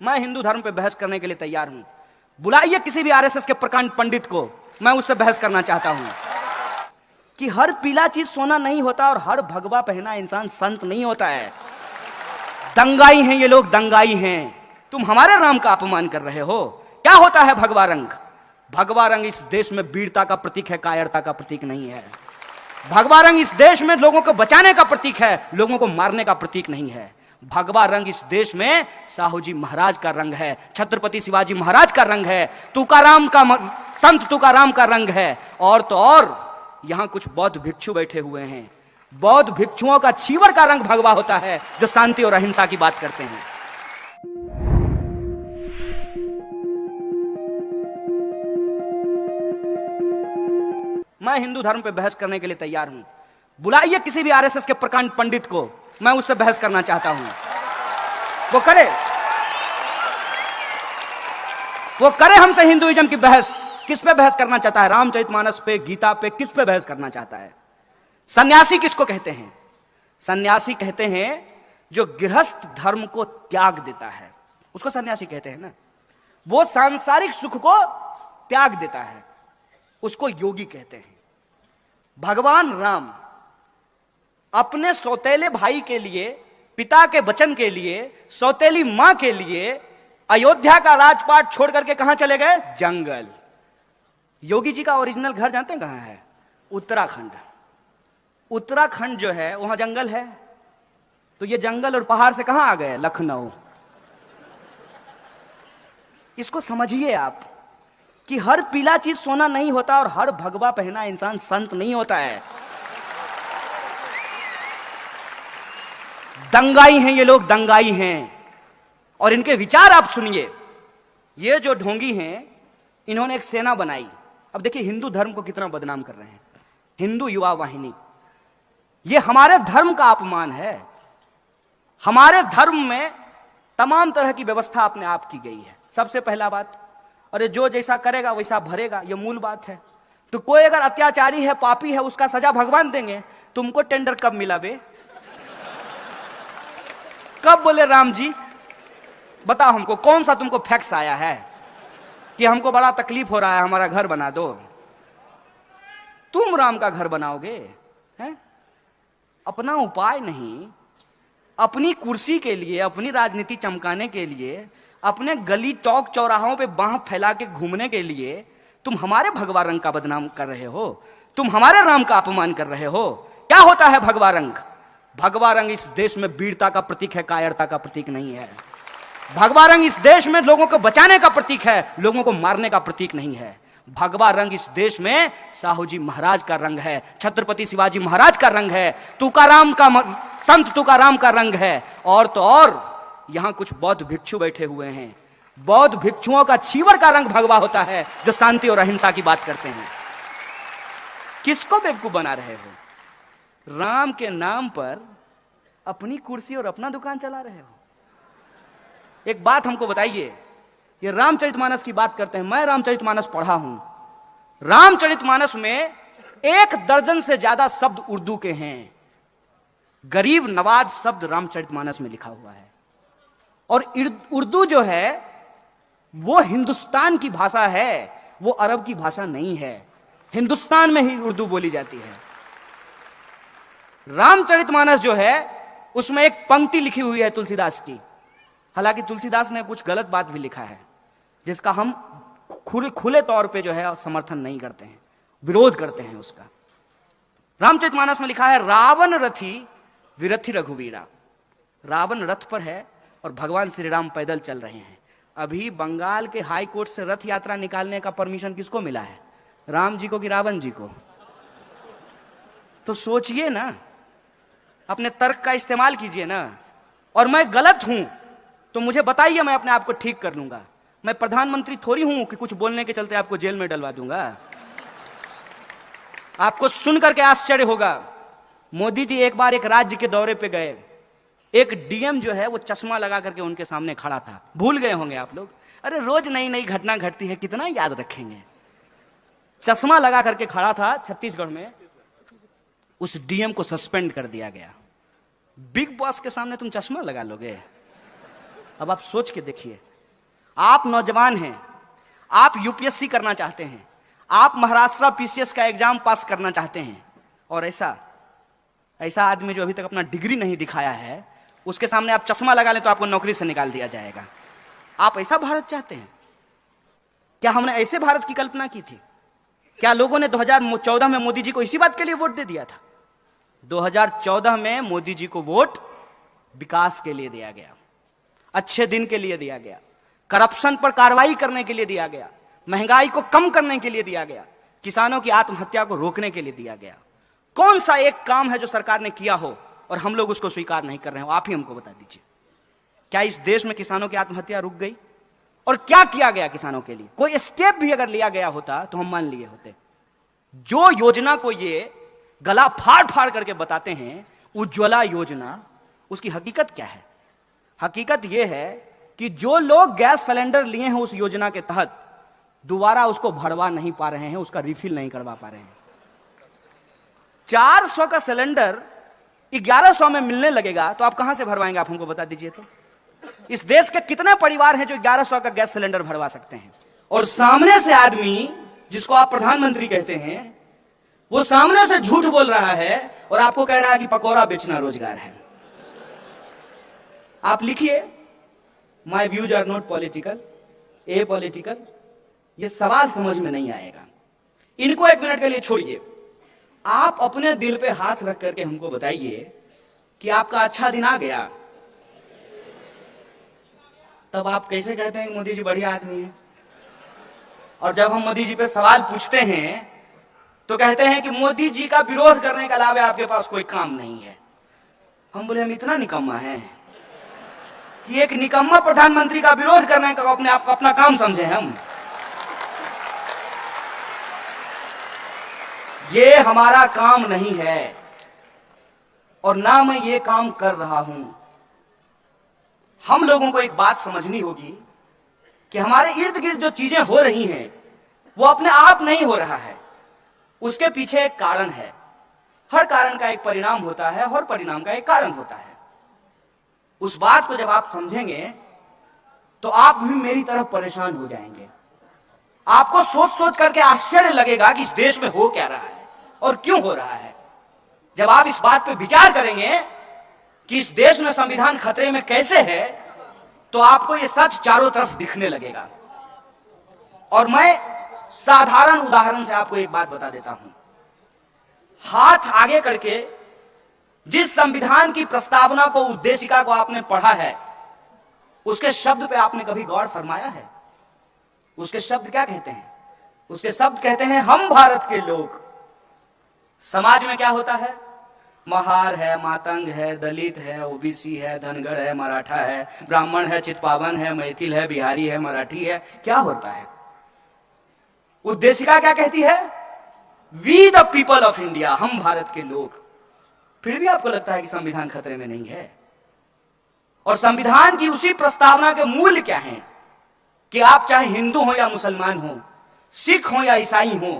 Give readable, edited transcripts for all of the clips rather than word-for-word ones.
मैं हिंदू धर्म पे बहस करने के लिए तैयार हूं। बुलाइए किसी भी आरएसएस के प्रकांड पंडित को, मैं उससे बहस करना चाहता हूं कि हर पीला चीज सोना नहीं होता और हर भगवा पहना इंसान संत नहीं होता है। दंगाई हैं ये लोग, दंगाई हैं। तुम हमारे राम का अपमान कर रहे हो। क्या होता है भगवा रंग? भगवा रंग इस देश में वीरता का प्रतीक है, कायरता का प्रतीक नहीं है। भगवा रंग इस देश में लोगों को बचाने का प्रतीक है, लोगों को मारने का प्रतीक नहीं है। भगवा रंग इस देश में साहू जी महाराज का रंग है, छत्रपति शिवाजी महाराज का रंग है, तुकाराम का संत तुकाराम का रंग है। और तो और यहां कुछ बौद्ध भिक्षु बैठे हुए हैं। बौद्ध भिक्षुओं का चीवर का रंग भगवा होता है, जो शांति और अहिंसा की बात करते हैं। मैं हिंदू धर्म पे बहस करने के लिए तैयार हूं। बुलाइए किसी भी आरएसएस के प्रकांड पंडित को, मैं उससे बहस करना चाहता हूं। वो करे हमसे हिंदुइज्म की बहस। किस पे बहस करना चाहता है? रामचरितमानस पे, गीता पे, किस पे बहस करना चाहता है? सन्यासी किसको कहते हैं? सन्यासी कहते हैं जो गृहस्थ धर्म को त्याग देता है, उसको सन्यासी कहते हैं ना। वो सांसारिक सुख को त्याग देता है, उसको योगी कहते हैं। भगवान राम अपने सौतेले भाई के लिए, पिता के वचन के लिए, सौतेली मां के लिए अयोध्या का राजपाट छोड़ करके कहां चले गए? जंगल। योगी जी का ओरिजिनल घर जानते हैं कहां है? उत्तराखंड। उत्तराखंड जो है वहां जंगल है, तो ये जंगल और पहाड़ से कहां आ गए? लखनऊ। इसको समझिए आप कि हर पीला चीज सोना नहीं होता और हर भगवा पहना इंसान संत नहीं होता है। दंगाई हैं ये लोग, दंगाई हैं। और इनके विचार आप सुनिए। ये जो ढोंगी हैं, इन्होंने एक सेना बनाई। अब देखिए हिंदू धर्म को कितना बदनाम कर रहे हैं। हिंदू युवा वाहिनी, ये हमारे धर्म का अपमान है। हमारे धर्म में तमाम तरह की व्यवस्था अपने आप की गई है। सबसे पहला बात, अरे जो जैसा करेगा वैसा भरेगा, ये मूल बात है। तो कोई अगर अत्याचारी है, पापी है, उसका सजा भगवान देंगे। तुमको टेंडर कब मिला बे? कब बोले राम जी? बताओ हमको, कौन सा तुमको फैक्स आया है कि हमको बड़ा तकलीफ हो रहा है, हमारा घर बना दो? तुम राम का घर बनाओगे? हैं? अपना उपाय नहीं, अपनी कुर्सी के लिए, अपनी राजनीति चमकाने के लिए, अपने गली चौक चौराहों पे बांह फैला के घूमने के लिए तुम हमारे भगवा रंग का बदनाम कर रहे हो। तुम हमारे राम का अपमान कर रहे हो। क्या होता है भगवा रंग? भगवा रंग इस देश में वीरता का प्रतीक है, कायरता का प्रतीक नहीं है। भगवा रंग इस देश में लोगों को बचाने का प्रतीक है, लोगों को मारने का प्रतीक नहीं है। भगवा रंग इस देश में साहू जी महाराज का रंग है, छत्रपति शिवाजी महाराज का रंग है, तुकाराम का संत तुकाराम का रंग है। और तो और यहां कुछ बौद्ध भिक्षु बैठे हुए हैं। बौद्ध भिक्षुओं का चीवर का रंग भगवा होता है, जो शांति और अहिंसा की बात करते हैं। किसको बेवकूफ बना रहे हो? राम के नाम पर अपनी कुर्सी और अपना दुकान चला रहे हो। एक बात हमको बताइए, ये रामचरितमानस की बात करते हैं। मैं रामचरितमानस पढ़ा हूं। रामचरितमानस में 1 दर्जन से ज्यादा शब्द उर्दू के हैं। गरीब नवाज शब्द रामचरितमानस में लिखा हुआ है। और उर्दू जो है वो हिंदुस्तान की भाषा है, वो अरब की भाषा नहीं है। हिंदुस्तान में ही उर्दू बोली जाती है। रामचरितमानस जो है उसमें एक पंक्ति लिखी हुई है तुलसीदास की। हालांकि तुलसीदास ने कुछ गलत बात भी लिखा है, जिसका हम खुले तौर पे जो है समर्थन नहीं करते हैं, विरोध करते हैं उसका। रामचरितमानस में लिखा है, रावण रथी विरथी रघुवीरा। रावण रथ पर है और भगवान श्री राम पैदल चल रहे हैं। अभी बंगाल के हाई कोर्ट से रथ यात्रा निकालने का परमिशन किसको मिला है? राम जी को कि रावण जी को? तो सोचिए ना, अपने तर्क का इस्तेमाल कीजिए ना। और मैं गलत हूं तो मुझे बताइए, मैं अपने आप को ठीक कर लूंगा। मैं प्रधानमंत्री थोड़ी हूं कि कुछ बोलने के चलते आपको जेल में डलवा दूंगा। आपको सुन करके आश्चर्य होगा, मोदी जी एक बार एक राज्य के दौरे पे गए। एक डीएम जो है वो चश्मा लगा करके उनके सामने खड़ा था। भूल गए होंगे आप लोग, अरे रोज नई नई घटना घटती है, कितना याद रखेंगे। चश्मा लगा करके खड़ा था छत्तीसगढ़ में, उस डीएम को सस्पेंड कर दिया गया। बिग बॉस के सामने तुम चश्मा लगा लोगे? अब आप सोच के देखिए, आप नौजवान हैं, आप यूपीएससी करना चाहते हैं, आप महाराष्ट्र पीसीएस का एग्जाम पास करना चाहते हैं, और ऐसा आदमी जो अभी तक अपना डिग्री नहीं दिखाया है, उसके सामने आप चश्मा लगा लें तो आपको नौकरी से निकाल दिया जाएगा। आप ऐसा भारत चाहते हैं? क्या हमने ऐसे भारत की कल्पना की थी? क्या लोगों ने 2014 में मोदी जी को इसी बात के लिए वोट दे दिया था? 2014 में मोदी जी को वोट विकास के लिए दिया गया, अच्छे दिन के लिए दिया गया, करप्शन पर कार्रवाई करने के लिए दिया गया, महंगाई को कम करने के लिए दिया गया, किसानों की आत्महत्या को रोकने के लिए दिया गया। कौन सा एक काम है जो सरकार ने किया हो और हम लोग उसको स्वीकार नहीं कर रहे हो? आप ही हमको बता दीजिए। क्या इस देश में किसानों की आत्महत्या रुक गई? और क्या किया गया किसानों के लिए? कोई स्टेप भी अगर लिया गया होता तो हम मान लिए होते। जो योजना को ये गला फाड़ फाड़ करके बताते हैं उज्ज्वला योजना, उसकी हकीकत क्या है? हकीकत यह है कि जो लोग गैस सिलेंडर लिए हैं उस योजना के तहत, दोबारा उसको भरवा नहीं पा रहे हैं, उसका रिफिल नहीं करवा पा रहे हैं। 400 का सिलेंडर 1100 में मिलने लगेगा तो आप कहां से भरवाएंगे? आप हमको बता दीजिए। तो इस देश के कितने परिवार हैं जो 1100 का गैस सिलेंडर भरवा सकते हैं? और सामने से आदमी जिसको आप प्रधानमंत्री कहते हैं, वो सामने से झूठ बोल रहा है और आपको कह रहा है कि पकौड़ा बेचना रोजगार है। आप लिखिए, my views are not political, a political. ये सवाल समझ में नहीं आएगा। इनको एक मिनट के लिए छोड़िए, आप अपने दिल पे हाथ रख करके हमको बताइए कि आपका अच्छा दिन आ गया। तब आप कैसे कहते हैं मोदी जी बढ़िया आदमी है? और जब हम मोदी जी पे सवाल पूछते हैं तो कहते हैं कि मोदी जी का विरोध करने के अलावा आपके पास कोई काम नहीं है। हम बोले हम इतना निकम्मा है कि एक निकम्मा प्रधानमंत्री का विरोध करने का अपने आप को अपना काम समझे हम? ये हमारा काम नहीं है और ना मैं ये काम कर रहा हूं। हम लोगों को एक बात समझनी होगी कि हमारे इर्द गिर्द जो चीजें हो रही हैं वो अपने आप नहीं हो रहा है, उसके पीछे एक कारण है। हर कारण का एक परिणाम होता है, हर परिणाम का एक कारण होता है। उस बात को जब आप समझेंगे तो आप भी मेरी तरफ परेशान हो जाएंगे। आपको सोच सोच करके आश्चर्य लगेगा कि इस देश में हो क्या रहा है और क्यों हो रहा है। जब आप इस बात पर विचार करेंगे कि इस देश में संविधान खतरे में कैसे है, तो आपको यह सच चारों तरफ दिखने लगेगा। और मैं साधारण उदाहरण से आपको एक बात बता देता हूं। हाथ आगे करके जिस संविधान की प्रस्तावना को, उद्देशिका को आपने पढ़ा है, उसके शब्द पे आपने कभी गौर फरमाया है? उसके शब्द क्या कहते हैं? उसके शब्द कहते हैं हम भारत के लोग। समाज में क्या होता है? महार है, मातंग है, दलित है, ओबीसी है, धनगर है, मराठा है, ब्राह्मण है, चितपावन है, मैथिल है, बिहारी है, मराठी है। क्या होता है? उद्देशिका क्या कहती है? We the people of India, हम भारत के लोग। फिर भी आपको लगता है कि संविधान खतरे में नहीं है। और संविधान की उसी प्रस्तावना के मूल्य क्या हैं कि आप चाहे हिंदू हो या मुसलमान हो, सिख हो या ईसाई हो,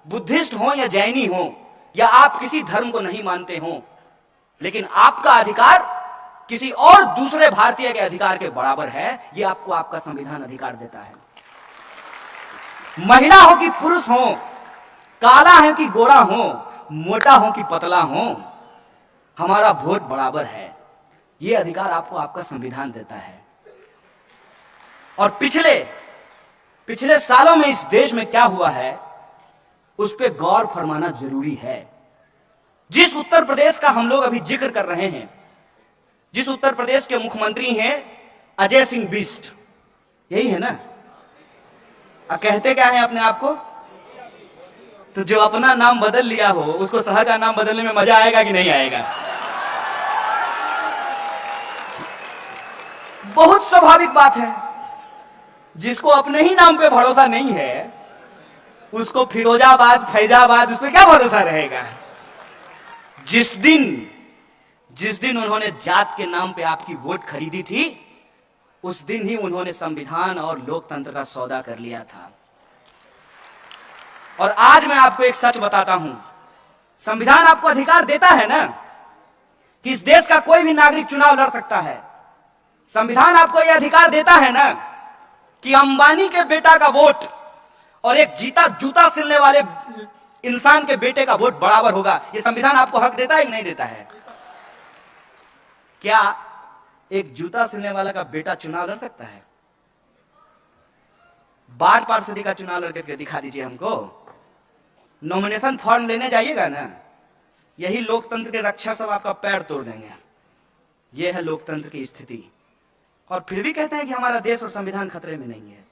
बुद्धिस्ट हो या जैनी हो, या आप किसी धर्म को नहीं मानते हो, लेकिन आपका अधिकार किसी और दूसरे भारतीय के अधिकार के बराबर है। यह आपको आपका संविधान अधिकार देता है। महिला हो कि पुरुष हो, काला है कि गोरा हो, मोटा हो कि पतला हो, हमारा वोट बराबर है। यह अधिकार आपको आपका संविधान देता है। और पिछले सालों में इस देश में क्या हुआ है उस पर गौर फरमाना जरूरी है। जिस उत्तर प्रदेश का हम लोग अभी जिक्र कर रहे हैं, जिस उत्तर प्रदेश के मुख्यमंत्री हैं अजय सिंह बिष्ट, यही है ना? कहते क्या है अपने आप को? तो जो अपना नाम बदल लिया हो उसको शहर का नाम बदलने में मजा आएगा कि नहीं आएगा? बहुत स्वाभाविक बात है। जिसको अपने ही नाम पे भरोसा नहीं है उसको फिरोजाबाद, फैजाबाद, उस पर क्या भरोसा रहेगा? जिस दिन उन्होंने जात के नाम पे आपकी वोट खरीदी थी, उस दिन ही उन्होंने संविधान और लोकतंत्र का सौदा कर लिया था। और आज मैं आपको एक सच बताता हूं, संविधान आपको अधिकार देता है ना कि इस देश का कोई भी नागरिक चुनाव लड़ सकता है। संविधान आपको यह अधिकार देता है ना कि अंबानी के बेटा का वोट और एक जूता सिलने वाले इंसान के बेटे का वोट बराबर होगा। यह संविधान आपको हक देता है कि नहीं देता है? क्या एक जूता सिलने वाला का बेटा चुनाव लड़ सकता है? वार्ड पार्षदी का चुनाव लड़ करके दिखा दीजिए हमको। नॉमिनेशन फॉर्म लेने जाइएगा ना, यही लोकतंत्र के रक्षक सब आपका पैर तोड़ देंगे। यह है लोकतंत्र की स्थिति। और फिर भी कहते हैं कि हमारा देश और संविधान खतरे में नहीं है।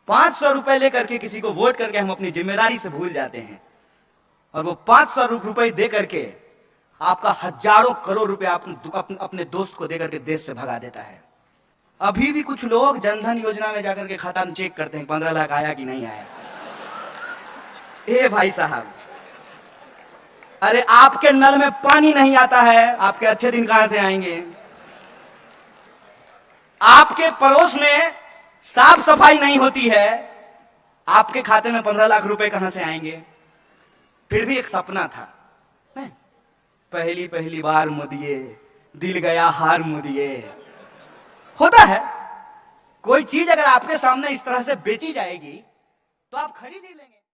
500 रुपए लेकर के किसी को वोट करके हम अपनी जिम्मेदारी से भूल जाते हैं, और वो 500 रुपए दे करके आपका हजारों करोड़ रुपए अपने दोस्त को देकर के देश से भगा देता है। अभी भी कुछ लोग जनधन योजना में जाकर के खाता में चेक करते हैं 15 लाख आया कि नहीं आया। ए भाई साहब, अरे आपके नल में पानी नहीं आता है, आपके अच्छे दिन कहां से आएंगे? आपके पड़ोस में साफ सफाई नहीं होती है, आपके खाते में 15 लाख रुपए कहां से आएंगे? फिर भी एक सपना था, पहली बार मुदिए दिल गया हार मुदिए। होता है, कोई चीज अगर आपके सामने इस तरह से बेची जाएगी तो आप खरीद ही लेंगे।